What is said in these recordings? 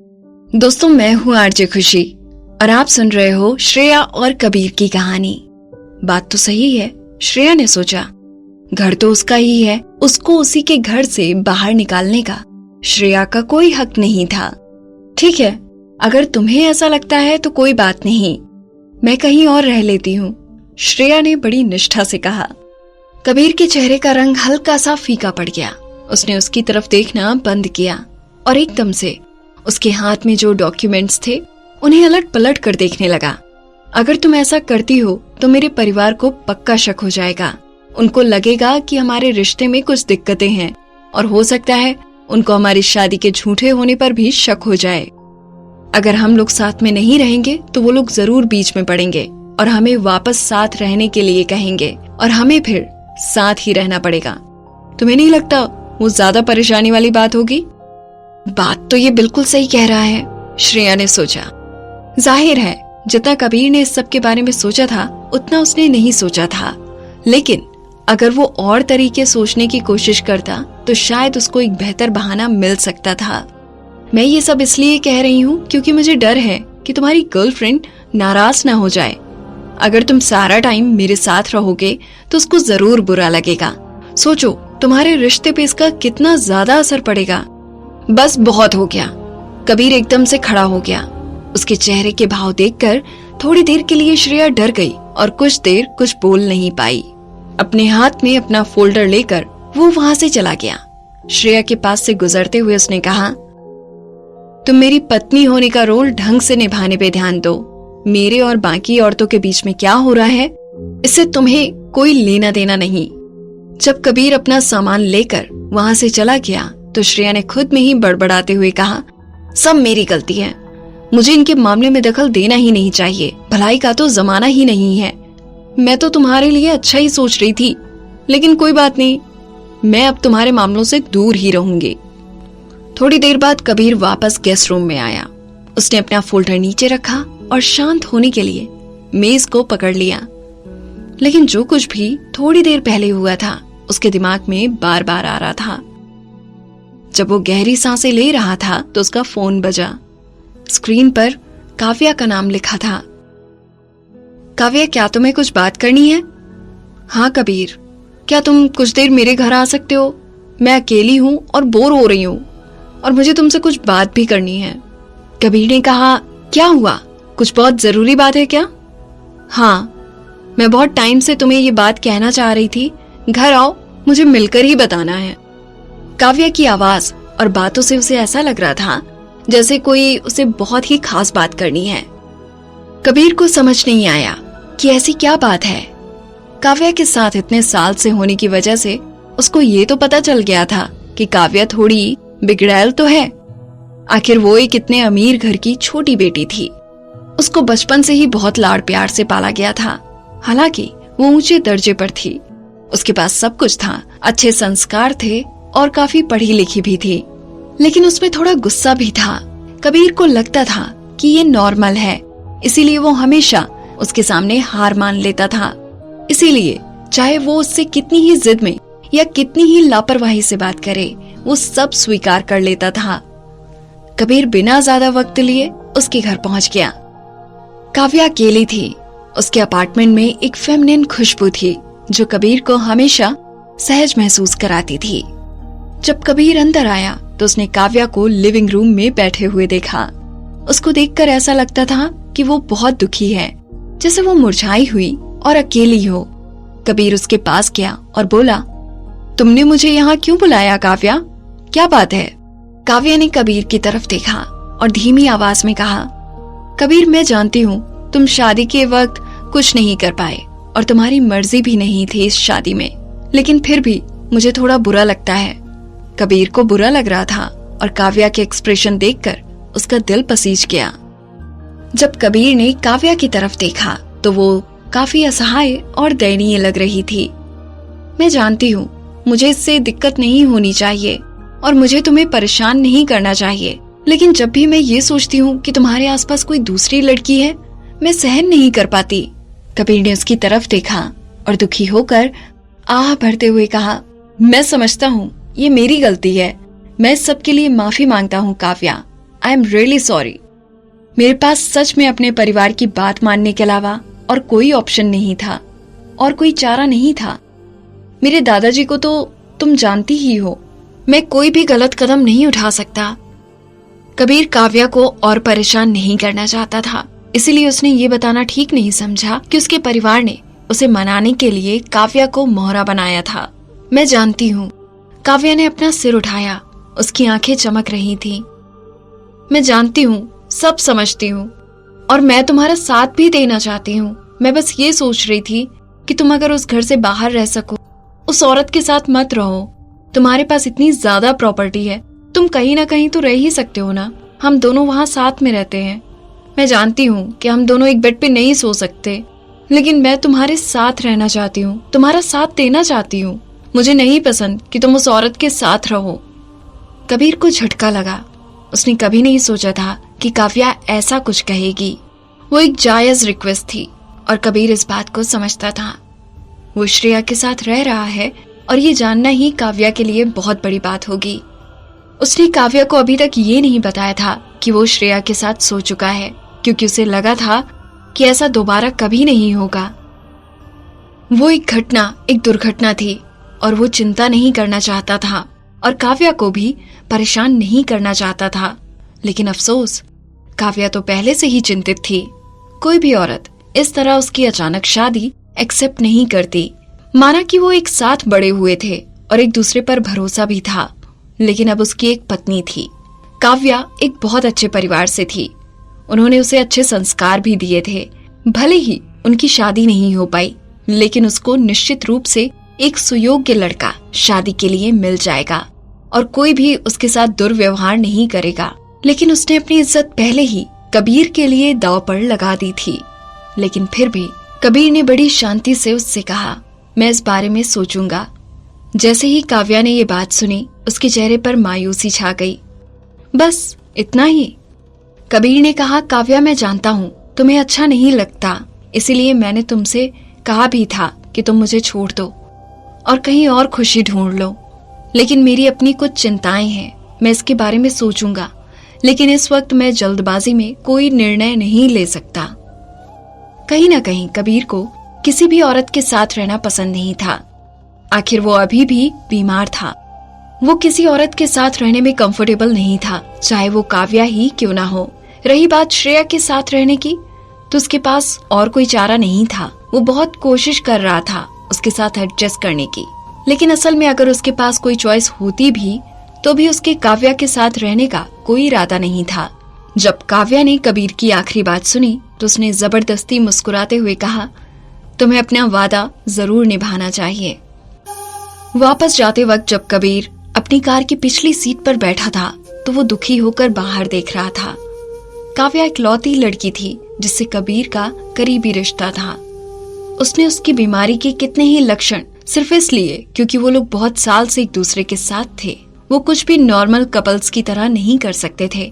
दोस्तों, मैं हूँ आरजे खुशी और आप सुन रहे हो श्रेया और कबीर की कहानी। बात तो सही है, श्रेया ने सोचा घर तो उसका ही है, उसको उसी के घर से बाहर निकालने का श्रेया का कोई हक नहीं था। ठीक है, अगर तुम्हें ऐसा लगता है तो कोई बात नहीं, मैं कहीं और रह लेती हूँ, श्रेया ने बड़ी निष्ठा से कहा। कबीर के चेहरे का रंग हल्का सा फीका पड़ गया। उसने उसकी तरफ देखना बंद किया और एकदम से उसके हाथ में जो डॉक्यूमेंट्स थे उन्हें अलट पलट कर देखने लगा। अगर तुम ऐसा करती हो तो मेरे परिवार को पक्का शक हो जाएगा। उनको लगेगा कि हमारे रिश्ते में कुछ दिक्कतें हैं और हो सकता है उनको हमारी शादी के झूठे होने पर भी शक हो जाए। अगर हम लोग साथ में नहीं रहेंगे तो वो लोग जरूर बीच में पड़ेंगे और हमें वापस साथ रहने के लिए कहेंगे और हमें फिर साथ ही रहना पड़ेगा। तुम्हें नहीं लगता वो ज्यादा परेशानी वाली बात होगी? बात तो ये बिल्कुल सही कह रहा है, श्रेया ने सोचा। जाहिर है जितना कबीर ने इस सब के बारे में सोचा था उतना उसने नहीं सोचा था, लेकिन अगर वो और तरीके सोचने की कोशिश करता तो शायद उसको एक बेहतर बहाना मिल सकता था। मैं ये सब इसलिए कह रही हूँ क्योंकि मुझे डर है कि तुम्हारी गर्लफ्रेंड नाराज ना हो जाए। अगर तुम सारा टाइम मेरे साथ रहोगे तो उसको जरूर बुरा लगेगा। सोचो तुम्हारे रिश्ते पे इसका कितना ज्यादा असर पड़ेगा। बस बहुत हो गया। कबीर एकदम से खड़ा हो गया। उसके चेहरे के भाव देखकर थोड़ी देर के लिए श्रेया डर गई और कुछ देर कुछ बोल नहीं पाई। अपने हाथ में अपना फोल्डर लेकर वो वहां से चला गया। श्रेया के पास से गुजरते हुए उसने कहा, तुम मेरी पत्नी होने का रोल ढंग से निभाने पे ध्यान दो। मेरे और बाकी औरतों के बीच में क्या हो रहा है इससे तुम्हें कोई लेना देना नहीं। जब कबीर अपना सामान लेकर वहां से चला गया तो श्रेया ने खुद में ही बड़बड़ाते हुए कहा, सब मेरी गलती है, मुझे इनके मामले में दखल देना ही नहीं चाहिए। भलाई का तो जमाना ही नहीं है। मैं तो तुम्हारे लिए अच्छा ही सोच रही थी, लेकिन कोई बात नहीं, मैं अब तुम्हारे मामलों से दूर ही रहूंगी। थोड़ी देर बाद कबीर वापस गेस्ट रूम में आया। उसने अपना फोल्डर नीचे रखा और शांत होने के लिए मेज को पकड़ लिया। लेकिन जो कुछ भी थोड़ी देर पहले हुआ था उसके दिमाग में बार बार आ रहा था। जब वो गहरी सांसें ले रहा था तो उसका फोन बजा। स्क्रीन पर काव्या का नाम लिखा था। काव्या, क्या तुम्हें कुछ बात करनी है? हाँ कबीर, क्या तुम कुछ देर मेरे घर आ सकते हो? मैं अकेली हूँ और बोर हो रही हूँ और मुझे तुमसे कुछ बात भी करनी है। कबीर ने कहा, क्या हुआ? कुछ बहुत जरूरी बात है क्या? हाँ, मैं बहुत टाइम से तुम्हें ये बात कहना चाह रही थी। घर आओ, मुझे मिलकर ही बताना है। काव्या की आवाज और बातों से उसे ऐसा लग रहा था जैसे कोई उसे बहुत ही खास बात करनी है। कबीर को समझ नहीं आया कि ऐसी क्या बात है। काव्या के साथ इतने साल से होने की वजह से उसको ये तो पता चल गया था कि काव्या थोड़ी बिगड़ैल तो है। आखिर वो एक इतने अमीर घर की छोटी बेटी थी। उसको बचपन से ही बहुत लाड़ प्यार से पाला गया था। हालांकि वो ऊंचे दर्जे पर थी, उसके पास सब कुछ था, अच्छे संस्कार थे और काफी पढ़ी लिखी भी थी, लेकिन उसमें थोड़ा गुस्सा भी था। कबीर को लगता था कि ये नॉर्मल है, इसीलिए वो हमेशा उसके सामने हार मान लेता था। इसीलिए चाहे वो उससे कितनी ही जिद में या कितनी ही लापरवाही से बात करे, वो सब स्वीकार कर लेता था। कबीर बिना ज्यादा वक्त लिए उसके घर पहुंच गया। काव्या अकेली थी। उसके अपार्टमेंट में एक फेमिनिन खुशबू थी जो कबीर को हमेशा सहज महसूस कराती थी। जब कबीर अंदर आया तो उसने काव्या को लिविंग रूम में बैठे हुए देखा। उसको देखकर ऐसा लगता था कि वो बहुत दुखी है, जैसे वो मुरझाई हुई और अकेली हो। कबीर उसके पास गया और बोला, तुमने मुझे यहाँ क्यों बुलाया काव्या? क्या बात है? काव्या ने कबीर की तरफ देखा और धीमी आवाज में कहा, कबीर, मैं जानती हूँ तुम शादी के वक्त कुछ नहीं कर पाए और तुम्हारी मर्जी भी नहीं थी इस शादी में, लेकिन फिर भी मुझे थोड़ा बुरा लगता है। कबीर को बुरा लग रहा था और काव्या के एक्सप्रेशन देखकर उसका दिल पसीज गया। जब कबीर ने काव्या की तरफ देखा तो वो काफी असहाय और दयनीय लग रही थी। मैं जानती हूँ मुझे इससे दिक्कत नहीं होनी चाहिए और मुझे तुम्हें परेशान नहीं करना चाहिए, लेकिन जब भी मैं ये सोचती हूँ कि तुम्हारे आसपास कोई दूसरी लड़की है, मैं सहन नहीं कर पाती। कबीर ने उसकी तरफ देखा और दुखी होकर आह भरते हुए कहा, मैं समझता हूँ ये मेरी गलती है। मैं इस सब के लिए माफी मांगता हूँ Kavya. I am really sorry. मेरे पास सच में अपने परिवार की बात मानने के अलावा और कोई ऑप्शन नहीं था और कोई चारा नहीं था। मेरे दादाजी को तो तुम जानती ही हो, मैं कोई भी गलत कदम नहीं उठा सकता। कबीर काव्या को और परेशान नहीं करना चाहता था, इसीलिए उसने ये बताना ठीक नहीं समझा कि उसके परिवार ने उसे मनाने के लिए काव्या को मोहरा बनाया था। मैं जानती हूँ। काव्या ने अपना सिर उठाया, उसकी आंखें चमक रही थीं। मैं जानती हूँ, सब समझती हूँ और मैं तुम्हारा साथ भी देना चाहती हूँ। मैं बस ये सोच रही थी कि तुम अगर उस घर से बाहर रह सको, उस औरत के साथ मत रहो। तुम्हारे पास इतनी ज्यादा प्रॉपर्टी है, तुम कहीं ना कहीं तो रह ही सकते हो ना। हम दोनों वहां साथ में रहते हैं। मैं जानती हूँ कि हम दोनों एक बेड पे नहीं सो सकते, लेकिन मैं तुम्हारे साथ रहना चाहती हूँ, तुम्हारा साथ देना चाहती हूँ। मुझे नहीं पसंद कि तुम उस औरत के साथ रहो। कबीर को झटका लगा। उसने कभी नहीं सोचा था कि काव्या ऐसा कुछ कहेगी। वो एक जायज रिक्वेस्ट थी और कबीर इस बात को समझता था। वो श्रेया के साथ रह रहा है और ये जानना ही काव्या के लिए बहुत बड़ी बात होगी। उसने काव्या को अभी तक ये नहीं बताया था कि वो श्रेया के साथ सो चुका है, क्योंकि उसे लगा था कि ऐसा दोबारा कभी नहीं होगा। वो एक घटना, एक दुर्घटना थी और वो चिंता नहीं करना चाहता था और काव्या को भी परेशान नहीं करना चाहता था। लेकिन अफसोस, काव्या तो पहले से ही चिंतित थी। कोई भी औरत इस तरह उसकी अचानक शादी एक्सेप्ट नहीं करती। माना कि वो एक साथ बड़े हुए थे और एक दूसरे पर भरोसा भी था, लेकिन अब उसकी एक पत्नी थी। काव्या एक बहुत अच्छे परिवार से थी। उन्होंने उसे अच्छे संस्कार भी दिए थे। भले ही उनकी शादी नहीं हो पाई, लेकिन उसको निश्चित रूप से एक सुयोग्य लड़का शादी के लिए मिल जाएगा और कोई भी उसके साथ दुर्व्यवहार नहीं करेगा। लेकिन उसने अपनी इज्जत पहले ही कबीर के लिए दांव पर लगा दी थी। लेकिन फिर भी कबीर ने बड़ी शांति से उससे कहा, मैं इस बारे में सोचूंगा। जैसे ही काव्या ने ये बात सुनी, उसके चेहरे पर मायूसी छा गई। बस इतना ही? कबीर ने कहा, काव्या मैं जानता हूँ तुम्हें अच्छा नहीं लगता, इसीलिए मैंने तुमसे कहा भी था कि तुम मुझे छोड़ दो और कहीं और खुशी ढूंढ लो। लेकिन मेरी अपनी कुछ चिंताएं हैं, मैं इसके बारे में सोचूंगा, लेकिन इस वक्त मैं जल्दबाजी में कोई निर्णय नहीं ले सकता। कहीं ना कहीं कबीर को किसी भी औरत के साथ रहना पसंद नहीं था। आखिर वो अभी भी बीमार था। वो किसी औरत के साथ रहने में कंफर्टेबल नहीं था, चाहे वो काव्या ही क्यों ना हो। रही बात श्रेया के साथ रहने की, तो उसके पास और कोई चारा नहीं था। वो बहुत कोशिश कर रहा था उसके साथ एडजस्ट करने की, लेकिन असल में अगर उसके पास कोई चॉइस होती भी तो भी उसके काव्या के साथ रहने का कोई इरादा नहीं था। जब काव्या ने कबीर की आखिरी बात सुनी तो उसने जबरदस्ती मुस्कुराते हुए कहा, तुम्हें अपना वादा जरूर निभाना चाहिए। वापस जाते वक्त जब कबीर अपनी कार की पिछली सीट पर बैठा था तो वो दुखी होकर बाहर देख रहा था। काव्या इकलौती लड़की थी जिससे कबीर का करीबी रिश्ता था। उसने उसकी बीमारी के कितने ही लक्षण सिर्फ इसलिए क्योंकि वो लोग बहुत साल से एक दूसरे के साथ थे। वो कुछ भी नॉर्मल कपल्स की तरह नहीं कर सकते थे,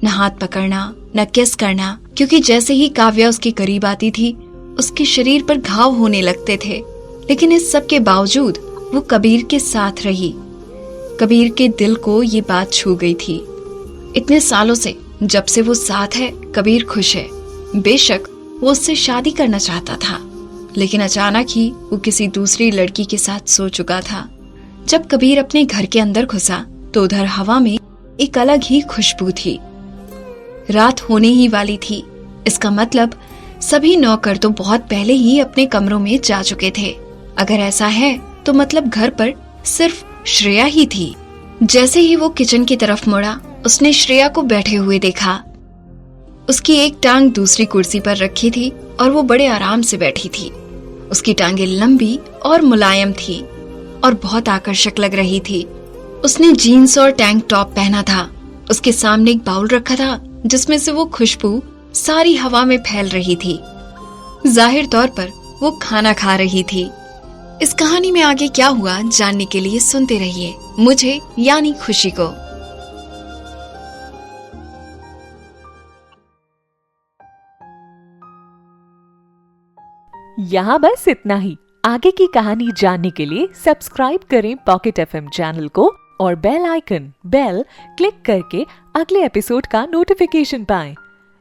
न हाथ पकड़ना, न किस करना, क्योंकि जैसे ही काव्या उसके करीब आती थी उसके शरीर पर घाव होने लगते थे। लेकिन इस सब के बावजूद वो कबीर के साथ रही। कबीर के दिल को ये बात छू गई थी। इतने सालों से जब से वो साथ है, कबीर खुश है। बेशक वो उससे शादी करना चाहता था, लेकिन अचानक ही वो किसी दूसरी लड़की के साथ सो चुका था। जब कबीर अपने घर के अंदर घुसा तो उधर हवा में एक अलग ही खुशबू थी। रात होने ही वाली थी। इसका मतलब सभी नौकर तो बहुत पहले ही अपने कमरों में जा चुके थे। अगर ऐसा है तो मतलब घर पर सिर्फ श्रेया ही थी। जैसे ही वो किचन की तरफ मुड़ा, उसने श्रेया को बैठे हुए देखा। उसकी एक टांग दूसरी कुर्सी पर रखी थी और वो बड़े आराम से बैठी थी। उसकी टांगें लंबी और मुलायम थी और बहुत आकर्षक लग रही थी। उसने जीन्स और टैंक टॉप पहना था। उसके सामने एक बाउल रखा था जिसमें से वो खुशबू सारी हवा में फैल रही थी। जाहिर तौर पर वो खाना खा रही थी। इस कहानी में आगे क्या हुआ जानने के लिए सुनते रहिए मुझे यानी खुशी को। यहाँ बस इतना ही। आगे की कहानी जानने के लिए सब्सक्राइब करें पॉकेट एफएम चैनल को और बेल आइकन बेल क्लिक करके अगले एपिसोड का नोटिफिकेशन पाएं।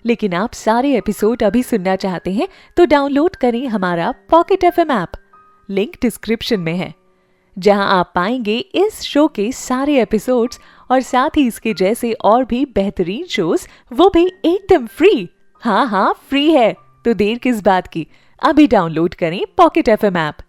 लेकिन आप सारे एपिसोड अभी सुनना चाहते हैं तो डाउनलोड करें हमारा pocket FM app. Link description में है, जहां आप पाएंगे इस शो के सारे एपिसोड्स और साथ ही इसके जैसे और भी बेहतरीन शोज, वो भी एकदम फ्री। हाँ, फ्री है, तो देर किस बात की, अभी डाउनलोड करें पॉकेट एफएम ऐप।